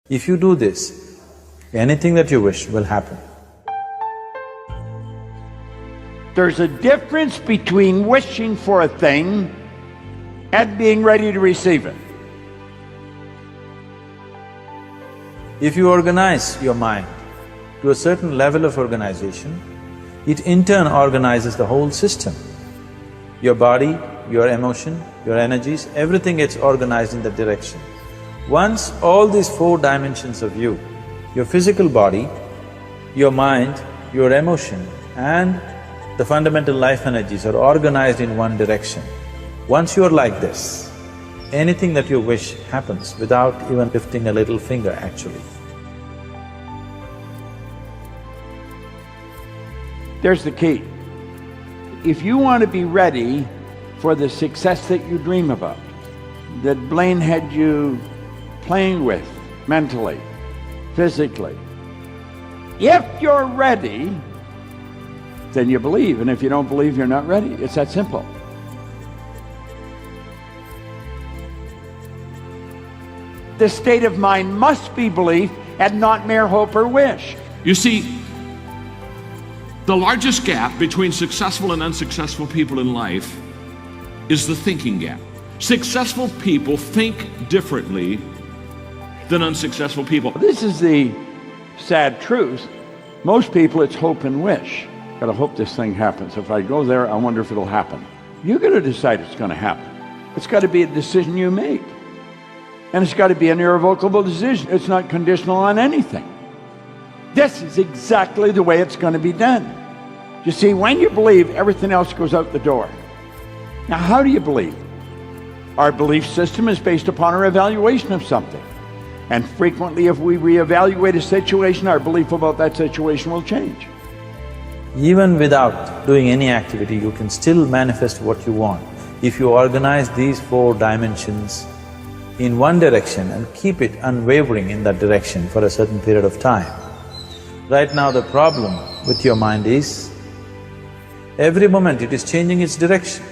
If you do this, anything that you wish will happen. There's a difference between wishing for a thing and being ready to receive it. If you organize your mind to a certain level of organization, it in turn organizes the whole system. Your body, your emotion, your energies, everything gets organized in that direction. Once all these four dimensions of you, your physical body, your mind, your emotion and the fundamental life energies are organized in one direction, once you're like this, anything that you wish happens without even lifting a little finger actually. There's the key. If you want to be ready for the success that you dream about, that Blaine had you playing with mentally, physically, if you're ready, then you believe, and if you don't believe, you're not ready. It's that simple. The state of mind must be belief and not mere hope or wish. You see, the largest gap between successful and unsuccessful people in life is the thinking gap. Successful people think differently than unsuccessful people. This is the sad truth. Most people, it's hope and wish. Gotta hope this thing happens. If I go there, I wonder if it'll happen. You gotta decide it's gonna happen. It's gotta be a decision you make. And it's gotta be an irrevocable decision. It's not conditional on anything. This is exactly the way it's gonna be done. You see, when you believe, everything else goes out the door. Now, how do you believe? Our belief system is based upon our evaluation of something. And frequently, if we reevaluate a situation, our belief about that situation will change. Even without doing any activity, you can still manifest what you want if you organize these four dimensions in one direction and keep it unwavering in that direction for a certain period of time. Right now, the problem with your mind is, every moment it is changing its direction.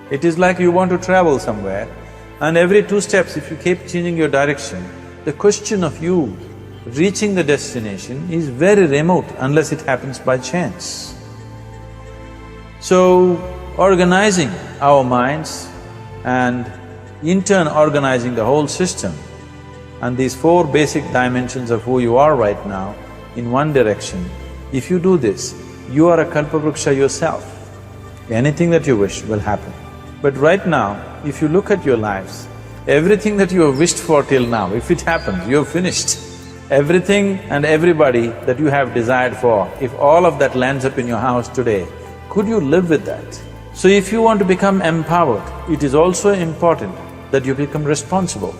It is like you want to travel somewhere and every 2 steps if you keep changing your direction, the question of you reaching the destination is very remote unless it happens by chance. So, organizing our minds and in turn organizing the whole system and these 4 basic dimensions of who you are right now in one direction, if you do this, you are a kalpavruksha yourself. Anything that you wish will happen. But right now, if you look at your lives, everything that you have wished for till now, if it happens, you have finished. Everything and everybody that you have desired for, if all of that lands up in your house today, could you live with that? So if you want to become empowered, it is also important that you become responsible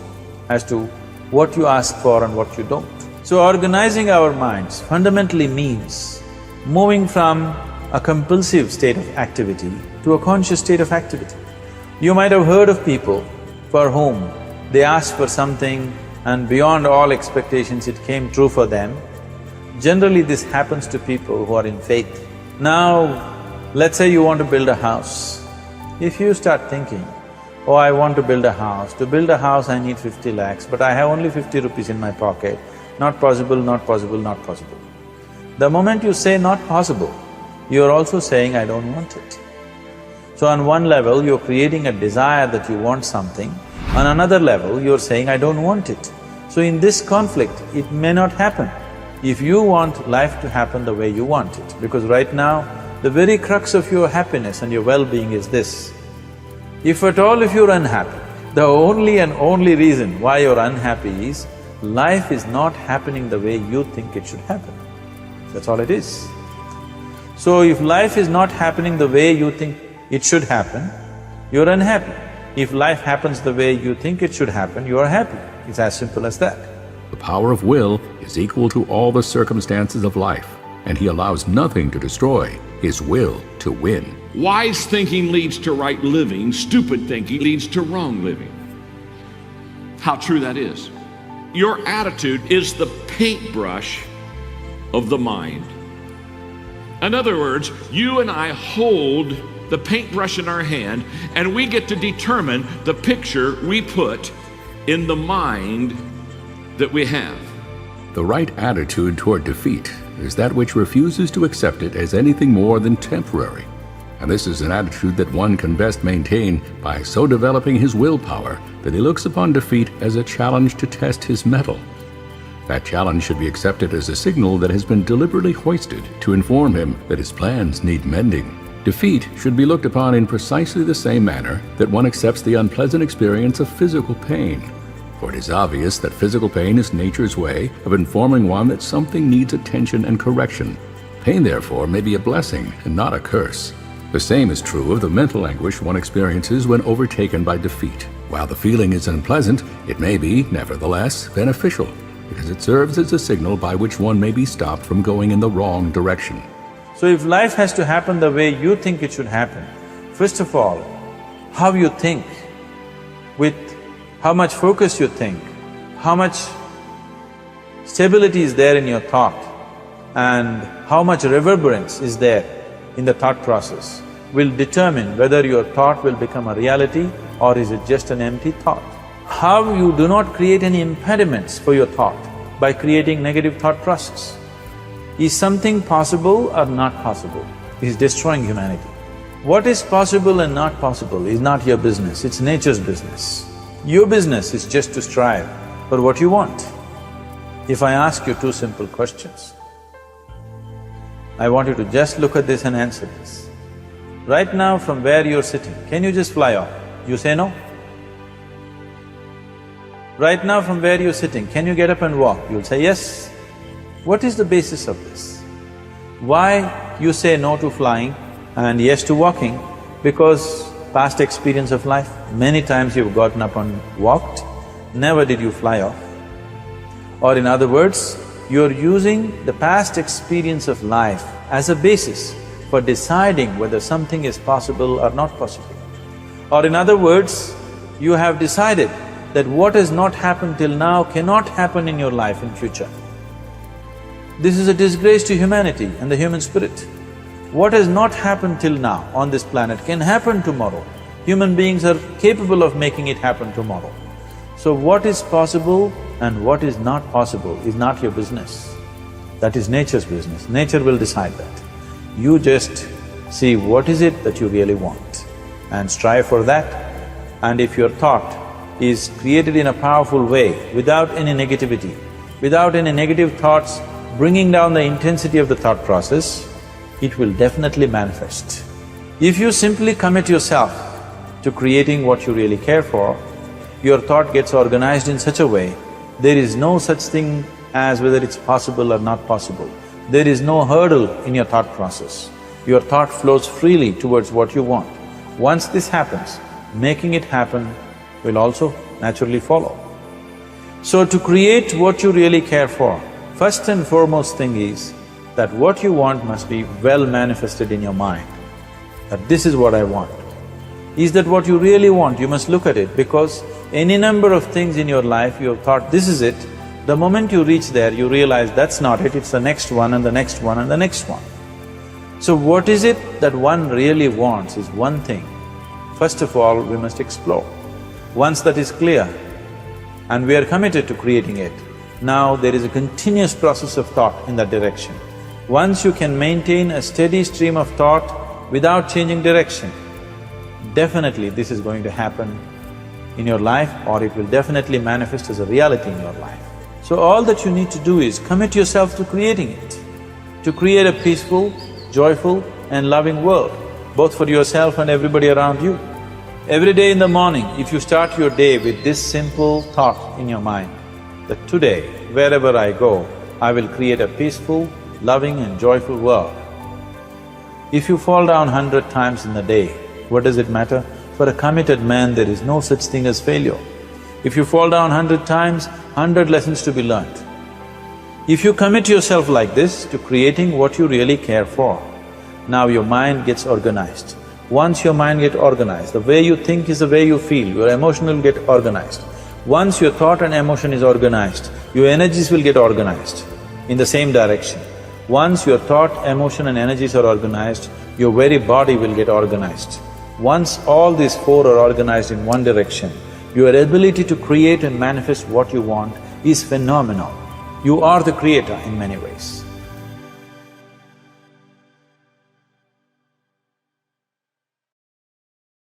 as to what you ask for and what you don't. So organizing our minds fundamentally means moving from a compulsive state of activity to a conscious state of activity. You might have heard of people for whom they asked for something and beyond all expectations it came true for them. Generally this happens to people who are in faith. Now, let's say you want to build a house. If you start thinking, oh, I want to build a house. To build a house I need 50 lakhs, but I have only 50 rupees in my pocket. Not possible, not possible, not possible. The moment you say not possible, you are also saying, I don't want it. So on one level, you're creating a desire that you want something, on another level, you're saying, I don't want it. So in this conflict, it may not happen if you want life to happen the way you want it. Because right now, the very crux of your happiness and your well-being is this. If at all if you're unhappy, the only and only reason why you're unhappy is life is not happening the way you think it should happen. That's all it is. So if life is not happening the way you think it should happen, you're unhappy. If life happens the way you think it should happen, you are happy. It's as simple as that. The power of will is equal to all the circumstances of life, and he allows nothing to destroy his will to win. Wise thinking leads to right living, stupid thinking leads to wrong living. How true that is. Your attitude is the paintbrush of the mind. In other words, you and I hold the paintbrush in our hand and we get to determine the picture we put in the mind that we have. The right attitude toward defeat is that which refuses to accept it as anything more than temporary. And this is an attitude that one can best maintain by so developing his willpower that he looks upon defeat as a challenge to test his mettle. That challenge should be accepted as a signal that has been deliberately hoisted to inform him that his plans need mending. Defeat should be looked upon in precisely the same manner that one accepts the unpleasant experience of physical pain. For it is obvious that physical pain is nature's way of informing one that something needs attention and correction. Pain, therefore, may be a blessing and not a curse. The same is true of the mental anguish one experiences when overtaken by defeat. While the feeling is unpleasant, it may be, nevertheless, beneficial, because it serves as a signal by which one may be stopped from going in the wrong direction. So if life has to happen the way you think it should happen, first of all, how you think, with how much focus you think, how much stability is there in your thought, and how much reverberance is there in the thought process will determine whether your thought will become a reality or is it just an empty thought. How you do not create any impediments for your thought by creating negative thought process. Is something possible or not possible? Is destroying humanity. What is possible and not possible is not your business, it's nature's business. Your business is just to strive for what you want. If I ask you two simple questions, I want you to just look at this and answer this. Right now, from where you're sitting, can you just fly off? You say no. Right now, from where you're sitting, can you get up and walk? You'll say yes. What is the basis of this? Why you say no to flying and yes to walking? Because past experience of life, many times you've gotten up and walked, never did you fly off. Or in other words, you're using the past experience of life as a basis for deciding whether something is possible or not possible. Or in other words, you have decided that what has not happened till now cannot happen in your life in future. This is a disgrace to humanity and the human spirit. What has not happened till now on this planet can happen tomorrow. Human beings are capable of making it happen tomorrow. So what is possible and what is not possible is not your business. That is nature's business. Nature will decide that. You just see what is it that you really want and strive for that. And if your thought is created in a powerful way, without any negativity, without any negative thoughts bringing down the intensity of the thought process, it will definitely manifest. If you simply commit yourself to creating what you really care for, your thought gets organized in such a way, there is no such thing as whether it's possible or not possible. There is no hurdle in your thought process. Your thought flows freely towards what you want. Once this happens, making it happen will also naturally follow. So to create what you really care for, first and foremost thing is that what you want must be well manifested in your mind, that this is what I want. Is that what you really want? You must look at it, because any number of things in your life you have thought, this is it. The moment you reach there, you realize that's not it, it's the next one and the next one and the next one. So what is it that one really wants is one thing. First of all, we must explore. Once that is clear and we are committed to creating it, now there is a continuous process of thought in that direction. Once you can maintain a steady stream of thought without changing direction, definitely this is going to happen in your life, or it will definitely manifest as a reality in your life. So all that you need to do is commit yourself to creating it, to create a peaceful, joyful and loving world, both for yourself and everybody around you. Every day in the morning, if you start your day with this simple thought in your mind, that today, wherever I go, I will create a peaceful, loving and joyful world. If you fall down 100 times in a day, what does it matter? For a committed man, there is no such thing as failure. If you fall down 100 times, 100 lessons to be learnt. If you commit yourself like this to creating what you really care for, now your mind gets organized. Once your mind gets organized, the way you think is the way you feel, your emotion will get organized. Once your thought and emotion is organized, your energies will get organized in the same direction. Once your thought, emotion and energies are organized, your very body will get organized. Once all these four are organized in one direction, your ability to create and manifest what you want is phenomenal. You are the creator in many ways.